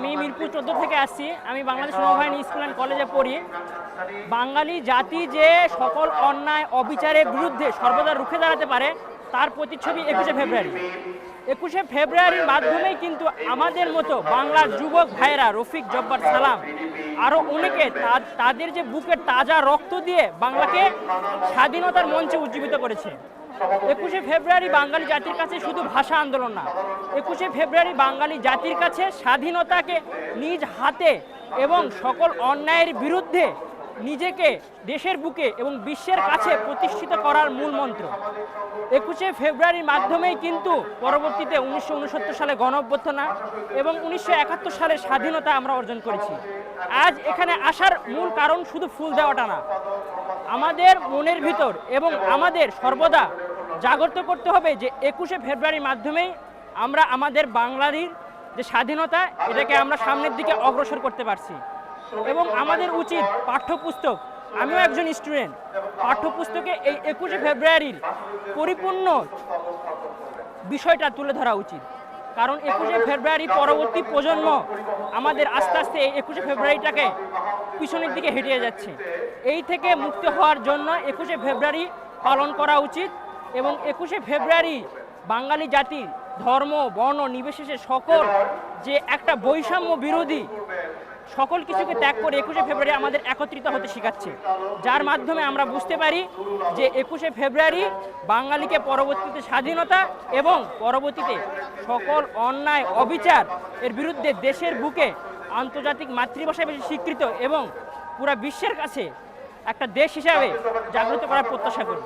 আমি মিরপুর 14 থেকে আসছি। আমি বাংলাদেশ নৌবাহিনী স্কুল অ্যান্ড কলেজে পড়ি। বাঙালি জাতি যে সকল অন্যায় অবিচারের বিরুদ্ধে সর্বদা রুখে দাঁড়াতে পারে তার প্রতিচ্ছবি 21শে ফেব্রুয়ারি। 21শে ফেব্রুয়ারির মাধ্যমেই কিন্তু আমাদের মতো বাংলার যুবক ভাইয়েরা রফিক, জব্বার, সালাম আরও অনেকে তাদের যে বুকের তাজা রক্ত দিয়ে বাংলাকে স্বাধীনতার মঞ্চে উজ্জীবিত করেছে। 21শে ফেব্রুয়ারি বাঙালি জাতির কাছে শুধু ভাষা আন্দোলন না, 21শে ফেব্রুয়ারি বাঙালি জাতির কাছে স্বাধীনতাকে নিজ হাতে এবং সকল অন্যায়ের বিরুদ্ধে নিজেকে দেশের বুকে এবং বিশ্বের কাছে প্রতিষ্ঠিত করার মূল মন্ত্র। 21শে ফেব্রুয়ারির মাধ্যমেই কিন্তু পরবর্তীতে 1969 সালে গণঅভ্যুত্থান এবং 1971 সালে স্বাধীনতা আমরা অর্জন করেছি। আজ এখানে আসার মূল কারণ শুধু ফুল দেওয়াটা না, আমাদের মনের ভিতর এবং আমাদের সর্বদা জাগ্রত করতে হবে যে 21শে ফেব্রুয়ারির মাধ্যমেই আমরা আমাদের বাংলার যে স্বাধীনতা এটাকে আমরা সামনের দিকে অগ্রসর করতে পারছি। এবং আমাদের উচিত পাঠ্যপুস্তক, আমিও একজন স্টুডেন্ট, পাঠ্যপুস্তকে এই 21শে ফেব্রুয়ারির পরিপূর্ণ বিষয়টা তুলে ধরা উচিত। কারণ 21শে ফেব্রুয়ারি পরবর্তী প্রজন্ম আমাদের আস্তে আস্তে এই 21শে ফেব্রুয়ারিটাকে পিছনের দিকে হেঁটে যাচ্ছে। এই থেকে মুক্ত হওয়ার জন্য 21শে ফেব্রুয়ারি পালন করা উচিত। এবং 21শে ফেব্রুয়ারি বাঙালি জাতির ধর্ম বর্ণ নির্বিশেষে সকল যে একটা বৈষম্য বিরোধী সকল কিছুকে ত্যাগ করে 21শে ফেব্রুয়ারি আমাদের একত্রিত হতে শেখাচ্ছে, যার মাধ্যমে আমরা বুঝতে পারি যে 21শে ফেব্রুয়ারি বাঙালিকে পরবর্তীতে স্বাধীনতা এবং পরবর্তীতে সকল অন্যায় অবিচার এর বিরুদ্ধে দেশের বুকে আন্তর্জাতিক মাতৃভাষা হিসেবে স্বীকৃত এবং পুরা বিশ্বের কাছে একটা দেশ হিসাবে জাগ্রত করার প্রত্যাশা করি।